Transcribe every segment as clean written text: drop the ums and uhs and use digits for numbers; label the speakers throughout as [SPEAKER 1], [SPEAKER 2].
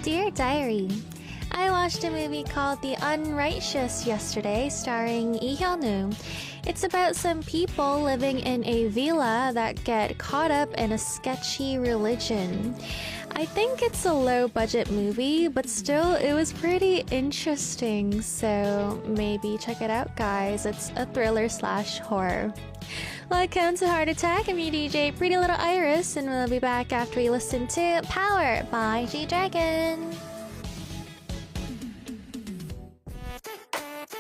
[SPEAKER 1] Dear Diary, I watched a movie called The Unrighteous yesterday, starring Lee Hyun-woo. It's about some people living in a villa that get caught up in a sketchy religion. I think it's a low-budget movie, but still, it was pretty interesting, so maybe check it out, guys. It's a thriller/horror. Welcome to Heart Attack. I'm your DJ, Pretty Little Iris, and we'll be back after we listen to Power by G-Dragon.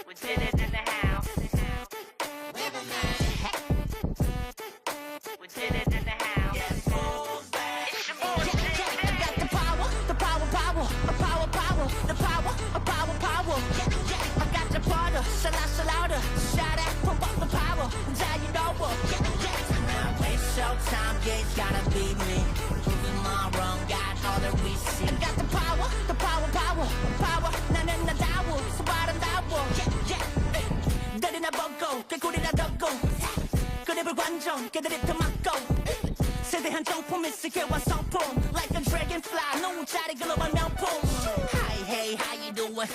[SPEAKER 2] We did it in the house. We did it in the house. It's your boy.
[SPEAKER 3] I got the power, the power, power, I got the power, louder, shout out, pump up the power, you know what? Now waste your time, yeah, it's gotta be me. Proving my wrong, got all that we see. I got the power, 나는 나다워, 수바란다워. 너리나 벗고, 개구리나 덮고. 그립을 관종, 걔들이 더 막고. 세대한 정품 있을게와 성품. Like a dragonfly, 너무 짜리 글로벌 명품. Hi, hey, how you doing?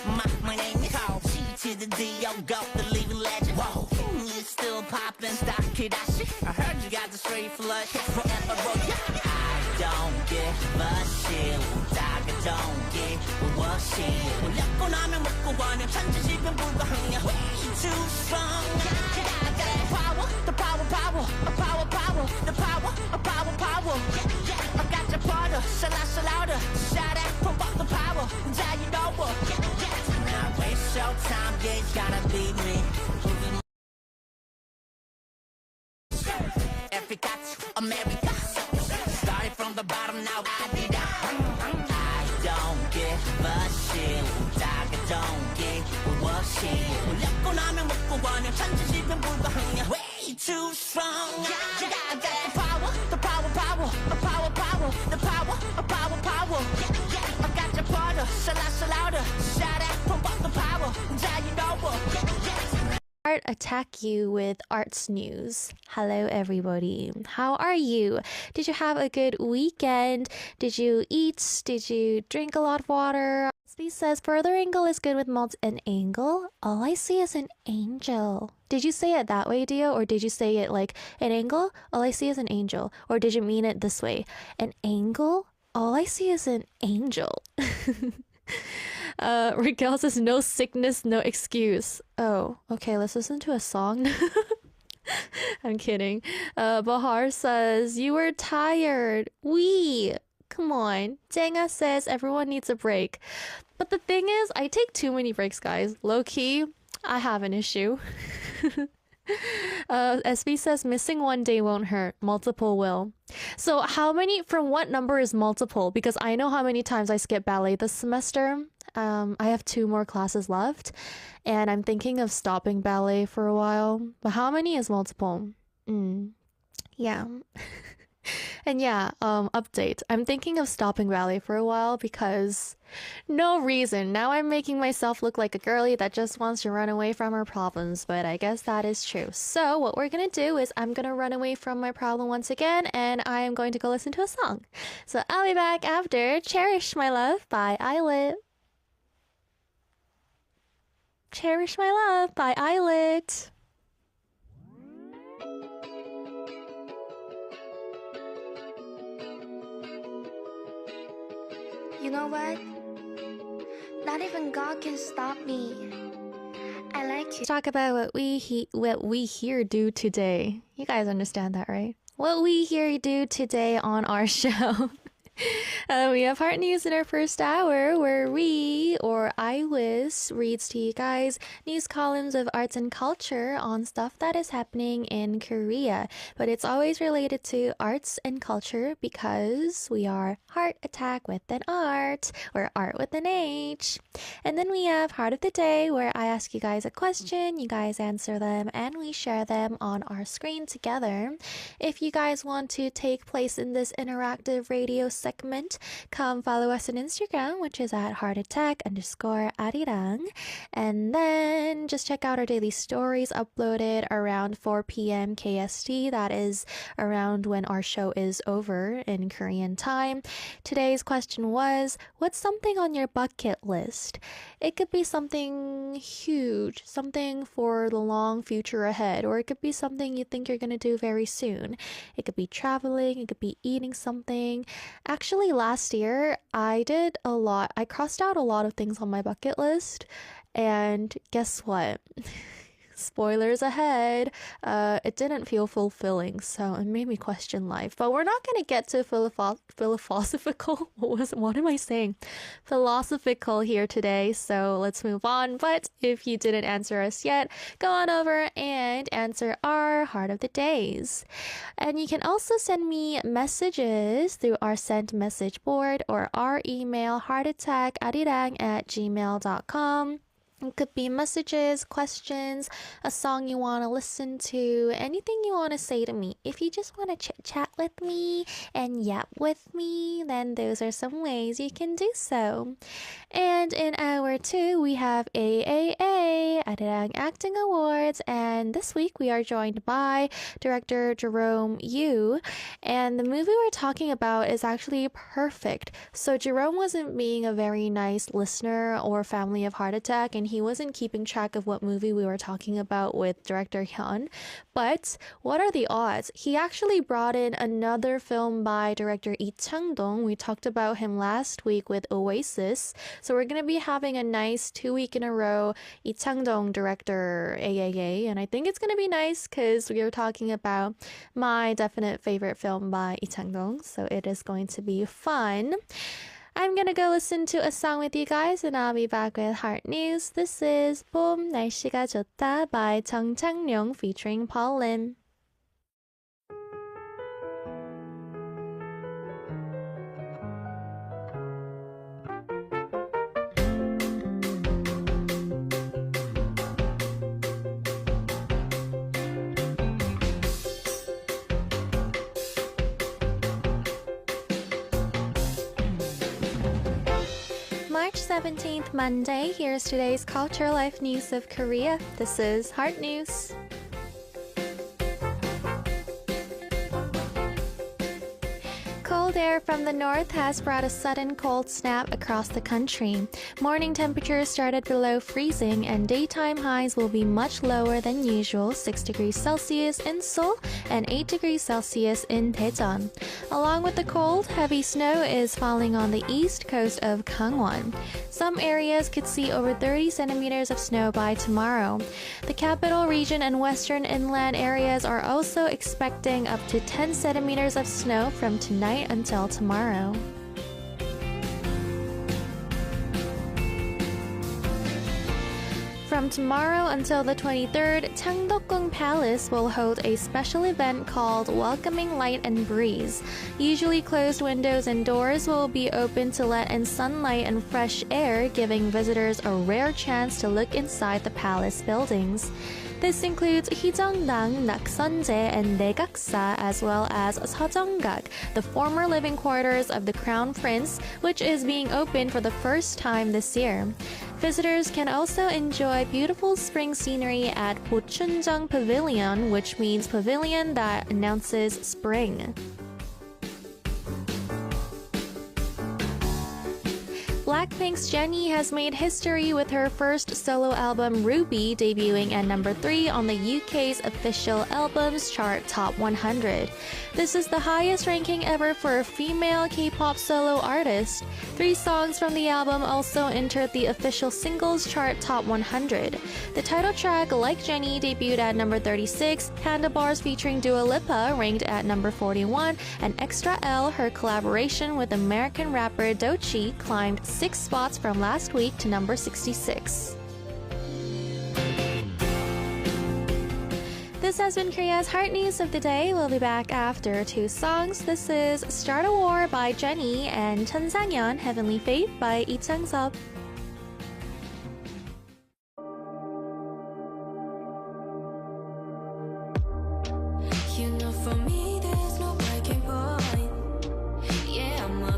[SPEAKER 3] My name is Carl. C to the D, yo, go, the living legend. Whoa, you still poppin', stock Kidashi. I heard you got the straight flush, forever roll. I don't give a shit. I don't give a shit. 올렸고 나면 먹고 가냐 천지지변 불가항냐. Way too strong. I got the power, the power, the power. I got the power, louder, shout out, pump up the power, you know what? Now waste your time, yeah, it's gotta be me. Africa to America, started from the bottom, now I did that. I don't give a shit, I don't give a shit. 올렸고 나면 먹고 가냐 천지지변 불가항냐. Way too strong. I got the power, the power, the power. I got the power, louder, shout out, pump up the power, you know what?
[SPEAKER 1] Art Attack You with Arts News. Hello everybody. How are you? Did you have a good weekend? Did you eat? Did you drink a lot of water? Speed says further angle is good with multi an angle. All I see is an angel. Did you say it that way, Dio? Or did you say it like an angle? All I see is an angel. Or did you mean it this way? An angle? All I see is an angel. Raquel says no sickness, no excuse. Oh, okay, let's listen to a song. I'm kidding. Bahar says you were tired. Come on. Jenga says everyone needs a break. But the thing is, I take too many breaks, guys. Low key, I have an issue. SB says missing one day won't hurt, multiple will. So how many, from what number is multiple? Because I know how many times I skipped ballet this semester. I have 2 more classes left and I'm thinking of stopping ballet for a while. But how many is multiple? Yeah. And yeah, update. I'm thinking of stopping ballet for a while because no reason. Now I'm making myself look like a girly that just wants to run away from her problems, but I guess that is true. So what we're gonna do is I'm gonna run away from my problem once again and I am going to go listen to a song. So I'll be back after Cherish My Love by Eyelet. Cherish My Love by Eyelet.
[SPEAKER 4] You know what? Not even God can stop me. I like you.
[SPEAKER 1] Let's talk about what we here do today. You guys understand that, right? What we here do today on our show. We have Heart News in our first hour where Iwis reads to you guys news columns of arts and culture on stuff that is happening in Korea. But it's always related to arts and culture because we are Heart Attack with an Art, or Art with an H. And then we have Heart of the Day where I ask you guys a question, you guys answer them, and we share them on our screen together. If you guys want to take place in this interactive radio segment, segment, come follow us on Instagram, which is at heartattack_Arirang. And then just check out our daily stories uploaded around 4 p.m. KST. That is around when our show is over in Korean time. Today's question was, what's something on your bucket list? It could be something huge, something for the long future ahead, or it could be something you think you're going to do very soon. It could be traveling, it could be eating something. Actually, last year, I crossed out a lot of things on my bucket list, and guess what? Spoilers ahead, it didn't feel fulfilling, so it made me question life. But we're not going to get to philosophical, what am I saying? Philosophical here today, so let's move on. But if you didn't answer us yet, go on over and answer our Heart of the Days. And you can also send me messages through our sent message board or our email, heartattack@gmail.com. It could be messages, questions, a song you want to listen to, anything you want to say to me. If you just want to chit-chat with me and yap with me, then those are some ways you can do so. And in hour 2, we have AAA, Arirang Acting Awards, and this week we are joined by director Jerome Yu. And the movie we're talking about is actually perfect. So Jerome wasn't being a very nice listener or family of Heart Attack, and he wasn't keeping track of what movie we were talking about with director Hyun. But what are the odds? He actually brought in another film by director Lee Chang-dong. We talked about him last week with Oasis. So we're going to be having a nice 2-week in a row Lee Chang-dong director AAA. And I think it's going to be nice because we are talking about my definite favorite film by Lee Chang-dong. So it is going to be fun. I'm gonna go listen to a song with you guys and I'll be back with Heart News. This is 봄 날씨가 좋다 by 정창룡 featuring Paul Lim. March 17th, Monday. Here's today's culture life news of Korea. This is Heart News. Cold air from the north has brought a sudden cold snap across the country. Morning temperatures started below freezing and daytime highs will be much lower than usual, 6 degrees Celsius in Seoul and 8 degrees Celsius in Daejeon. Along with the cold, heavy snow is falling on the east coast of Gangwon. Some areas could see over 30 centimeters of snow by tomorrow. The capital region and western inland areas are also expecting up to 10 centimeters of snow from tonight until tomorrow. From tomorrow until the 23rd, Changdeokgung Palace will hold a special event called Welcoming Light and Breeze. Usually closed windows and doors will be open to let in sunlight and fresh air, giving visitors a rare chance to look inside the palace buildings. This includes Hyejeongdang, Nakseonje, and Naegaksa, as well as Sejeonggak, the former living quarters of the Crown Prince, which is being opened for the first time this year. Visitors can also enjoy beautiful spring scenery at Bochunjeong Pavilion, which means pavilion that announces spring. Blackpink's Jennie has made history with her first solo album Ruby debuting at number 3 on the UK's official albums chart Top 100. This is the highest ranking ever for a female K-pop solo artist. 3 songs from the album also entered the official singles chart Top 100. The title track, Like Jennie, debuted at number 36, Handlebars featuring Dua Lipa ranked at number 41, and Extra L, her collaboration with American rapper Doechii, climbed 6 spots from last week to number 66. This has been Korea's Heart News of the Day. We'll be back after 2 songs. This is Start a War by Jennie and Cheonsangyeon, Heavenly Faith by Lee Chang-sub.
[SPEAKER 3] You know, for me, there's no breaking point. Yeah, I'm a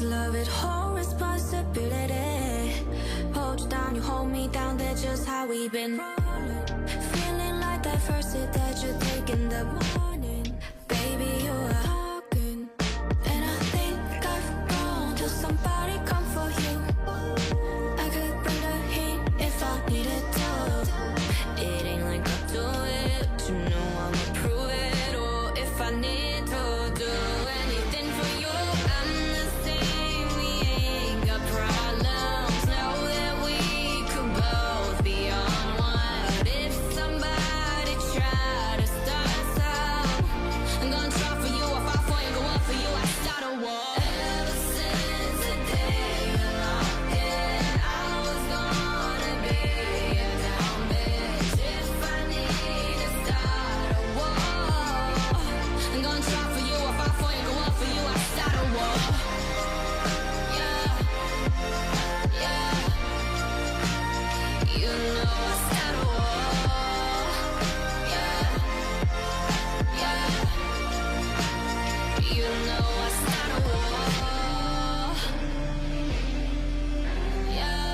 [SPEAKER 5] love it, whole responsibility. Hold you down, you hold me down, that's just how we've been rolling. Feeling like that first sip that you take in the morning. Baby, you are talking, and I think I've gone till somebody come for you. I could bring the heat if I needed to. It ain't like I do it, but you know I'ma prove it. Or if I need to do anything for you, I'm the same. We ain't got problems. Know that we could both be on one. But if somebody tried to start some, I'm gonna try for you. I fight for you, go up for you. I start a war. Ever since the day you locked in, I was gonna be a down bitch. If I need to start a war, I'm gonna try for you. I fight for you, go up for you. I start a war. Yeah, yeah. You know I start a war. Yeah, yeah. You know I start a war. Yeah.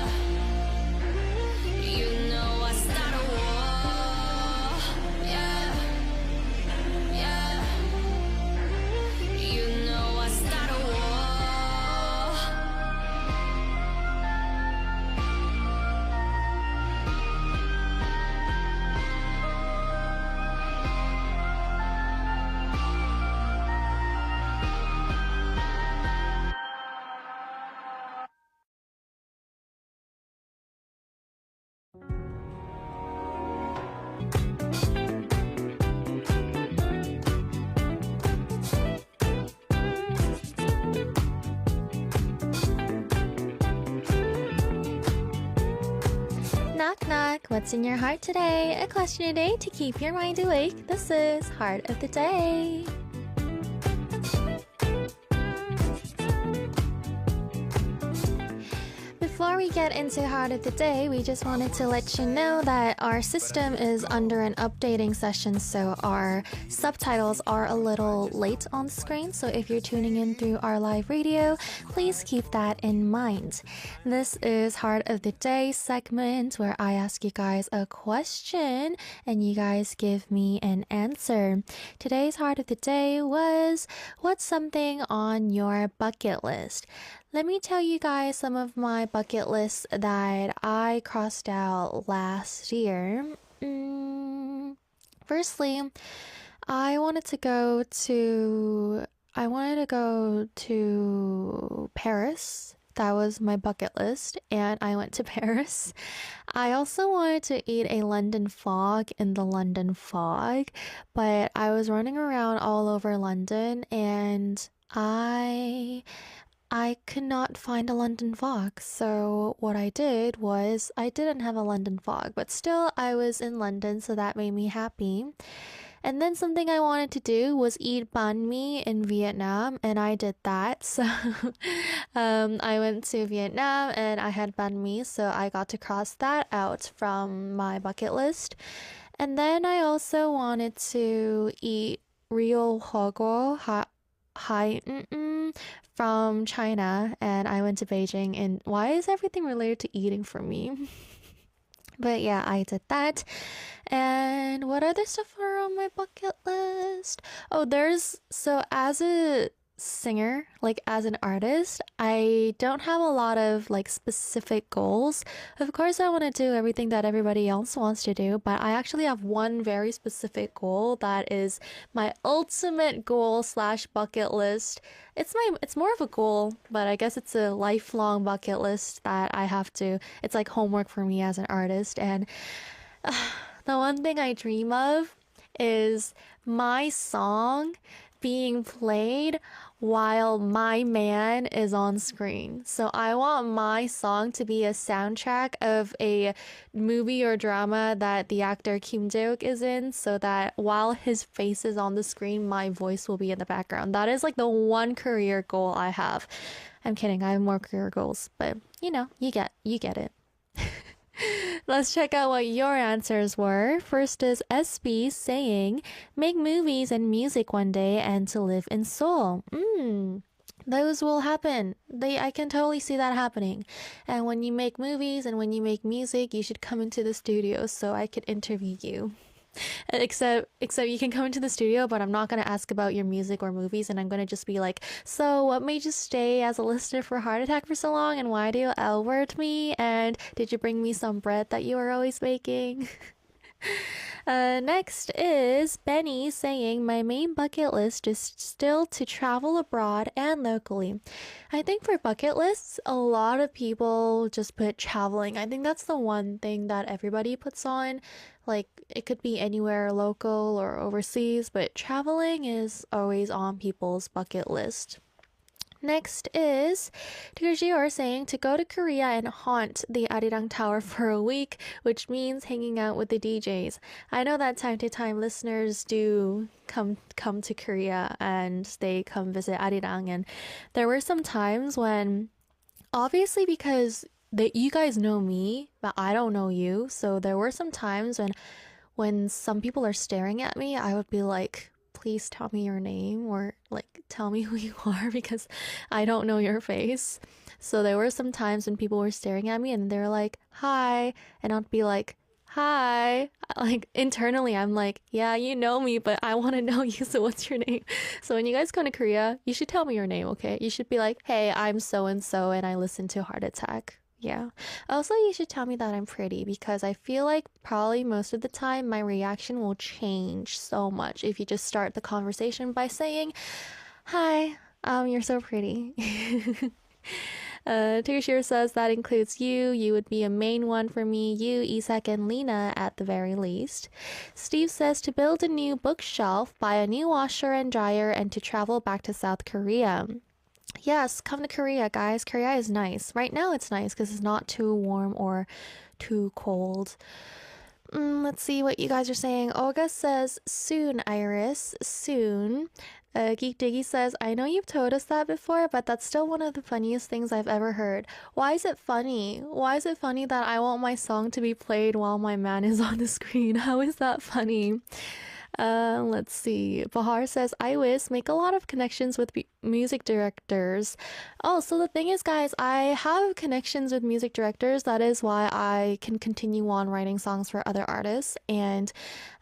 [SPEAKER 5] You know I start a war. Yeah, yeah. You know I start a war.
[SPEAKER 1] Knock knock, what's in your heart today? A question a day to keep your mind awake. This is Heart of the Day. Before we get into Heart of the Day, we just wanted to let you know that our system is under an updating session, so our subtitles are a little late on screen. So if you're tuning in through our live radio, please keep that in mind. This is Heart of the Day segment where I ask you guys a question and you guys give me an answer. Today's Heart of the Day was, what's something on your bucket list? Let me tell you guys some of my bucket lists that I crossed out last year. Firstly, I wanted to go to Paris. That was my bucket list, and I went to Paris. I also wanted to eat a London fog in the London fog, but I was running around all over London and I could not find a London fog. So what I did was I didn't have a London fog, but still I was in London, so that made me happy. And then something I wanted to do was eat banh mi in Vietnam, and I did that. So I went to Vietnam and I had banh mi, so I got to cross that out from my bucket list. And then I also wanted to eat real huoguo, hai from China, and I went to Beijing. And why is everything related to eating for me? But yeah, I did that. And what other stuff are on my bucket list? Oh, so as a singer, like as an artist, I don't have a lot of like specific goals. Of course, I want to do everything that everybody else wants to do, but I actually have one very specific goal that is my ultimate goal slash bucket list. It's more of a goal, but I guess it's a lifelong bucket list that I have to, it's like homework for me as an artist. And the one thing I dream of is my song being played while my man is on screen. So I want my song to be a soundtrack of a movie or drama that the actor Kim Jae-wook is in, so that while his face is on the screen, my voice will be in the background. That is like the one career goal I have. I'm kidding, I have more career goals, but you know, you get it. Let's check out what your answers were. First is SB saying, make movies and music one day and to live in Seoul. Those will happen. I can totally see that happening. And when you make movies and when you make music, you should come into the studio so I could interview you. Except you can come into the studio, but I'm not gonna ask about your music or movies, and I'm gonna just be like, so what made you stay as a listener for Heart Attack for so long, and why do you L-word me, and did you bring me some bread that you were always making? Next is Benny saying, my main bucket list is still to travel abroad and locally. I think for bucket lists, a lot of people just put traveling. I think that's the one thing that everybody puts on. Like, it could be anywhere local or overseas, but traveling is always on people's bucket list. Next is Tugurjior saying to go to Korea and haunt the Arirang Tower for a week, which means hanging out with the DJs. I know that time to time listeners do come to Korea and they come visit Arirang, and there were some times when, obviously because you guys know me, but I don't know you, so there were some times when some people are staring at me, I would be like, please tell me your name, or like tell me who you are, because I don't know your face. So there were some times when people were staring at me and they're like, hi, and I'd be like, hi. Like internally I'm like, yeah, you know me, but I want to know you, so what's your name? So when you guys come to Korea, you should tell me your name, okay? You should be like, hey, I'm so and so and I listen to Heart Attack. Yeah. Also, you should tell me that I'm pretty, because I feel like probably most of the time my reaction will change so much if you just start the conversation by saying, hi, you're so pretty. Tushir says that includes you. You would be a main one for me. You, Isak, and Lena at the very least. Steve says to build a new bookshelf, buy a new washer and dryer, and to travel back to South Korea. Yes, come to Korea, guys. Korea is nice. Right now it's nice because it's not too warm or too cold. Let's see what you guys are saying. Olga says, soon, Iris. Soon. Geek Diggy says, I know you've told us that before, but that's still one of the funniest things I've ever heard. Why is it funny? Why is it funny that I want my song to be played while my man is on the screen? How is that funny? Let's see. Bahar says, I wish make a lot of connections with music directors. Oh, so the thing is, guys, I have connections with music directors. That is why I can continue on writing songs for other artists. And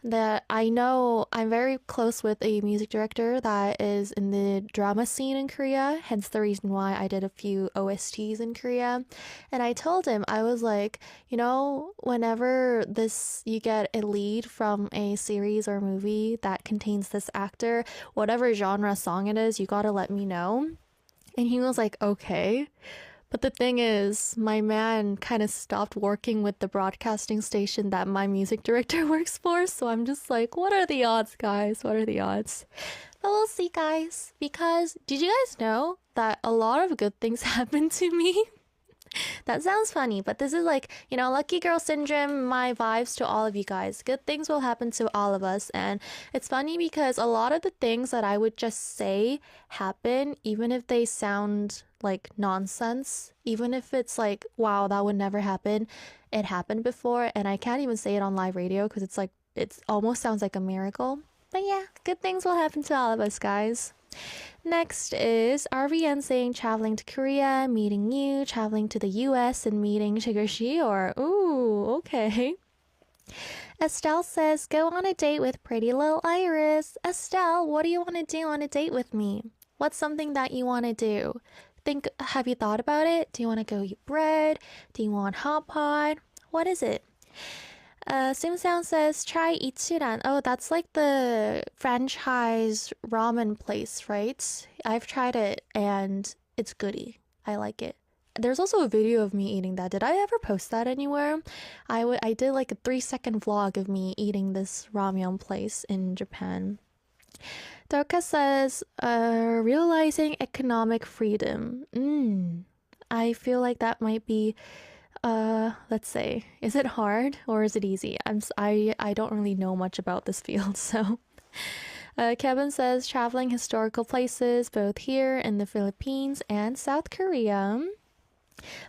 [SPEAKER 1] that I know I'm very close with a music director that is in the drama scene in Korea. Hence the reason why I did a few OSTs in Korea. And I told him, I was like, you know, whenever you get a lead from a series or movie that contains this actor, whatever genre song it is, you gotta let me know. And he was like, okay. But the thing is, my man kind of stopped working with the broadcasting station that my music director works for. So I'm just like, what are the odds, guys? What are the odds? But we'll see, guys. Because did you guys know that a lot of good things happen to me? That sounds funny, but this is like, you know, lucky girl syndrome, my vibes to all of you guys. Good things will happen to all of us. And it's funny because a lot of the things that I would just say happen, even if they sound like nonsense, even if it's like, wow, that would never happen. It happened before, and I can't even say it on live radio because it's like, it almost sounds like a miracle. But yeah, good things will happen to all of us, guys. Next is RVN saying traveling to Korea, meeting you, traveling to the US, and meeting Shigeshi. Ooh, okay. Estelle says, go on a date with pretty little Iris. Estelle, what do you want to do on a date with me? What's something that you want to do? Have you thought about it? Do you want to go eat bread? Do you want hot pot? What is it? Simsound says, try Ichiran. Oh, that's like the franchise ramen place, right? I've tried it and it's goody. I like it. There's also a video of me eating that. Did I ever post that anywhere? I did like a 3-second vlog of me eating this ramyeon place in Japan. Dorka says, realizing economic freedom. I feel like that might be let's say, is it hard or is it easy? I don't really know much about this field, so. Kevin says traveling historical places both here in the Philippines and South Korea.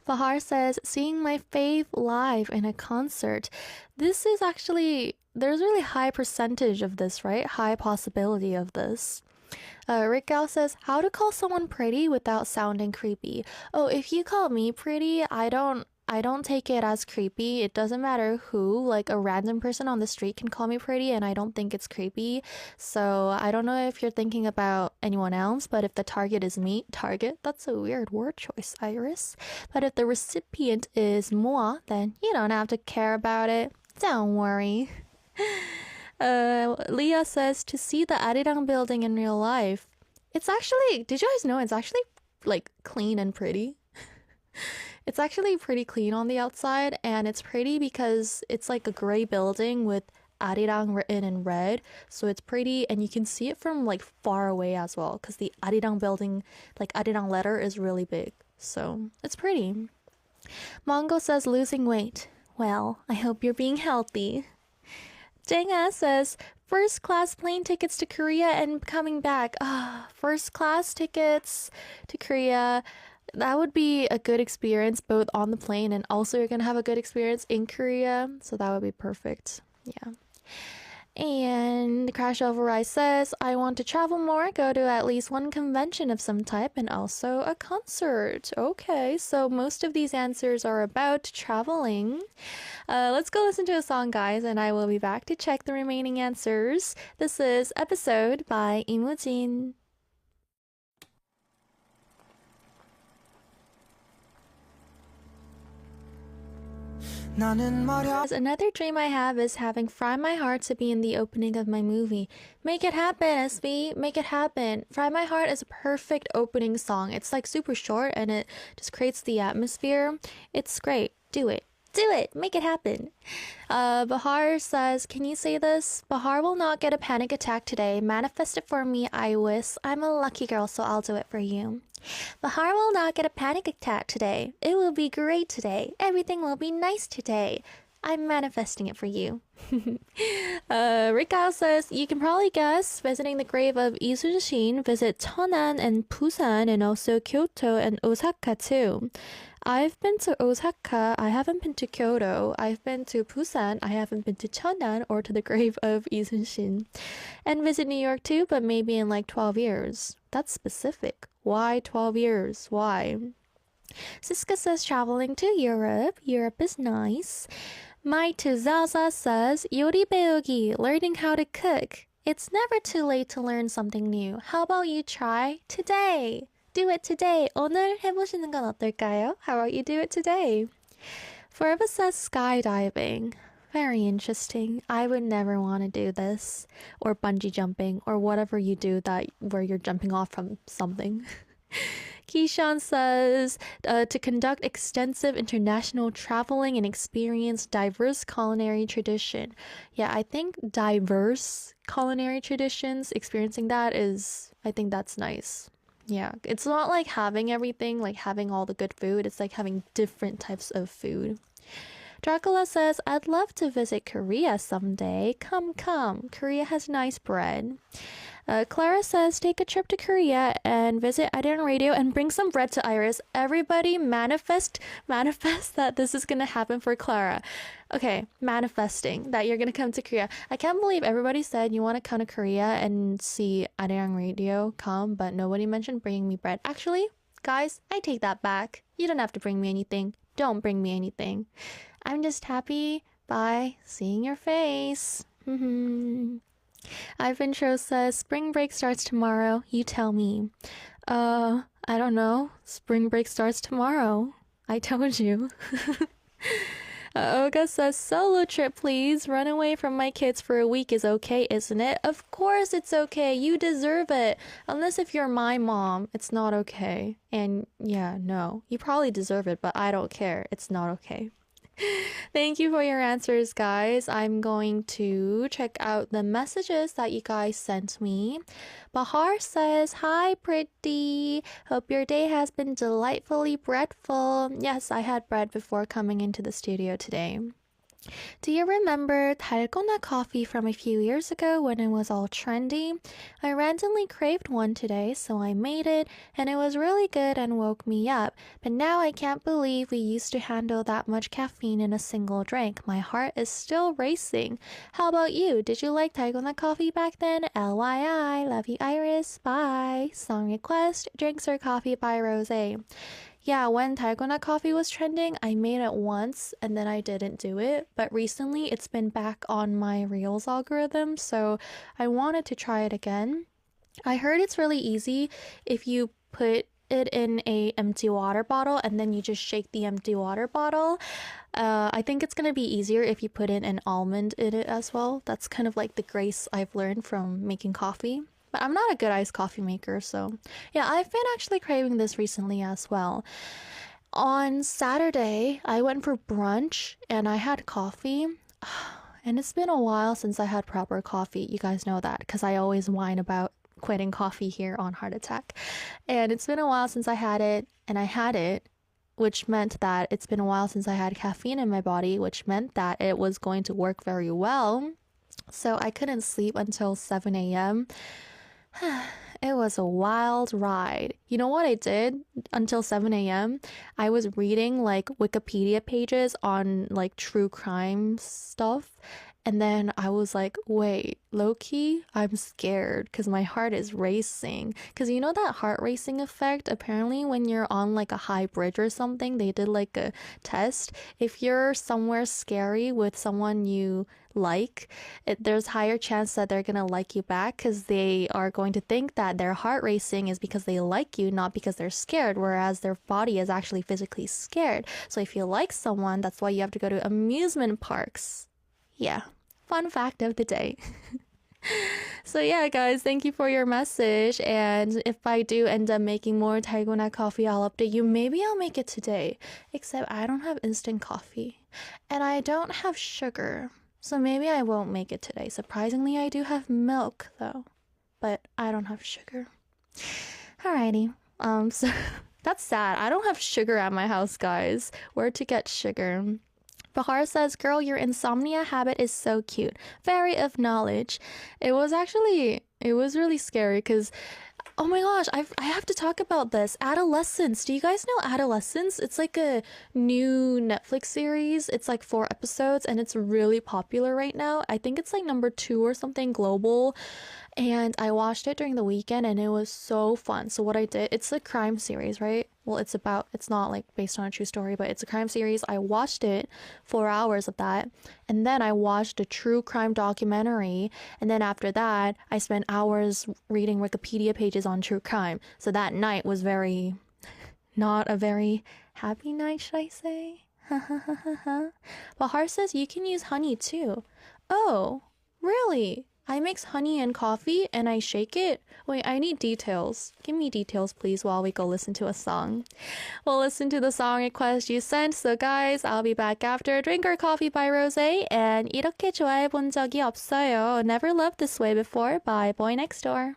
[SPEAKER 1] Bahar says seeing my fave live in a concert. This is actually, there's really high percentage of this, right? High possibility of this. Rick Gal says, how to call someone pretty without sounding creepy. Oh, if you call me pretty, I don't take it as creepy. It doesn't matter who, like a random person on the street can call me pretty and I don't think it's creepy. So I don't know if you're thinking about anyone else, but if the target is me, target, that's a weird word choice, Iris. But if the recipient is moi, then you don't have to care about it. Don't worry. Leah says, to see the Arirang building in real life. It's actually, did you guys know it's actually like clean and pretty? It's actually pretty clean on the outside, and it's pretty because it's like a gray building with Arirang written in red. So it's pretty, and you can see it from like far away as well because the Arirang building, like Arirang letter, is really big. So it's pretty. Mongo says, losing weight. Well, I hope you're being healthy. Jenga says, first class plane tickets to Korea and coming back. First class tickets to Korea. That would be a good experience both on the plane and also you're gonna have a good experience in Korea. So that would be perfect. Yeah. And Crash Override says, I want to travel more, go to at least one convention of some type, and also a concert. Okay, so most of these answers are about traveling. Let's go listen to a song, guys, and I will be back to check the remaining answers. This is Episode by Imujin. Another dream I have is having Fry My Heart to be in the opening of my movie. Make it happen, SB. Make it happen. Fry My Heart is a perfect opening song. It's like super short and it just creates the atmosphere. It's great. Do it. Do it. Make it happen. Bahar says, can you say this? Bahar will not get a panic attack today. Manifest it for me, I wish. I'm a lucky girl, so I'll do it for you. Bahar will not get a panic attack today. It will be great today. Everything will be nice today. I'm manifesting it for you. Rikao says, you can probably guess, visiting the grave of Lee Sun-shin, visit Cheonan and Busan and also Kyoto and Osaka too. I've been to Osaka, I haven't been to Kyoto. I've been to Busan, I haven't been to Cheonan or to the grave of Lee Sun-shin. And visit New York too, but maybe in like 12 years. That's specific. Why 12 years? Why? Siska says traveling to Europe. Europe is nice. My Zaza says 요리 배우기, learning how to cook. It's never too late to learn something new. How about you try today? Do it today. 오늘 해보시는 건 어떨까요? How about you do it today? Forever says skydiving. Very interesting. I would never want to do this. Or bungee jumping. Or whatever you do that where you're jumping off from something. Keyshawn says to conduct extensive international traveling and experience diverse culinary tradition. Yeah, I think diverse culinary traditions, experiencing that is, I think that's nice. Yeah, it's not like having everything, like having all the good food. It's like having different types of food. Dracula says, I'd love to visit Korea someday. Come. Korea has nice bread. Clara says, take a trip to Korea and visit Arirang Radio and bring some bread to Iris. Everybody manifest that this is going to happen for Clara. Okay, manifesting that you're going to come to Korea. I can't believe everybody said you want to come to Korea and see Arirang Radio come, but nobody mentioned bringing me bread. Actually, guys, I take that back. You don't have to bring me anything. Don't bring me anything. I'm just happy by seeing your face. Ivan Cho says, spring break starts tomorrow. You tell me. I don't know. Spring break starts tomorrow. I told you. Olga says, solo trip, please. Run away from my kids for a week is okay, isn't it? Of course it's okay. You deserve it. Unless if you're my mom, it's not okay. And yeah, no. You probably deserve it, but I don't care. It's not okay. Thank you for your answers, guys. I'm going to check out the messages that you guys sent me. Bahar says, hi, pretty. Hope your day has been delightfully breadful. Yes, I had bread before coming into the studio today. Do you remember 달고나 coffee from a few years ago when it was all trendy? I randomly craved one today, so I made it, and it was really good and woke me up. But now I can't believe we used to handle that much caffeine in a single drink. My heart is still racing. How about you? Did you like 달고나 coffee back then? LYI. Love you, Iris. Bye. Song request, Drinks or Coffee by Rose. Yeah, when dalgona coffee was trending, I made it once and then I didn't do it. But recently it's been back on my Reels algorithm, so I wanted to try it again. I heard it's really easy if you put it in a empty water bottle and then you just shake the empty water bottle. I think it's gonna be easier if you put in an almond in it as well. That's kind of like the grace I've learned from making coffee. But I'm not a good iced coffee maker, so yeah, I've been actually craving this recently as well. On Saturday, I went for brunch and I had coffee. And it's been a while since I had proper coffee. You guys know that because I always whine about quitting coffee here on Heart Attack. And it's been a while since I had it, and I had it, which meant that it's been a while since I had caffeine in my body, which meant that it was going to work very well. So I couldn't sleep until 7 a.m. It was a wild ride. You know what I did until 7 a.m.? I was reading like Wikipedia pages on like true crime stuff. And then I was like, wait, low-key, I'm scared because my heart is racing. Because you know that heart racing effect? Apparently when you're on like a high bridge or something, they did like a test. If you're somewhere scary with someone you like, there's higher chance that they're gonna like you back because they are going to think that their heart racing is because they like you, not because they're scared, whereas their body is actually physically scared. So if you like someone, that's why you have to go to amusement parks. Yeah, fun fact of the day. So yeah, guys, thank you for your message. And if I do end up making more dalgona coffee, I'll update you. Maybe I'll make it today. Except I don't have instant coffee. And I don't have sugar. So maybe I won't make it today. Surprisingly, I do have milk, though. But I don't have sugar. Alrighty. So that's sad. I don't have sugar at my house, guys. Where to get sugar? Bahar says, girl, your insomnia habit is so cute. Very of knowledge. It was really scary because, oh my gosh, I have to talk about this. Adolescence. Do you guys know Adolescence? It's like a new Netflix series. It's like 4 episodes and it's really popular right now. I think it's like number 2 or something global. And I watched it during the weekend and it was so fun. So what I did, it's a crime series, right? Well, it's not like based on a true story, but it's a crime series. I watched it, 4 hours of that. And then I watched a true crime documentary. And then after that, I spent hours reading Wikipedia pages on true crime. So that night was not a very happy night, should I say? Bahar says you can use honey too. Oh, really? I mix honey and coffee and I shake it? Wait, I need details. Give me details, please, while we go listen to a song. We'll listen to the song request you sent. So guys, I'll be back after Drink or Coffee by Rose and 이렇게 좋아해 본 적이 없어요. Never loved this way before by Boy Next Door.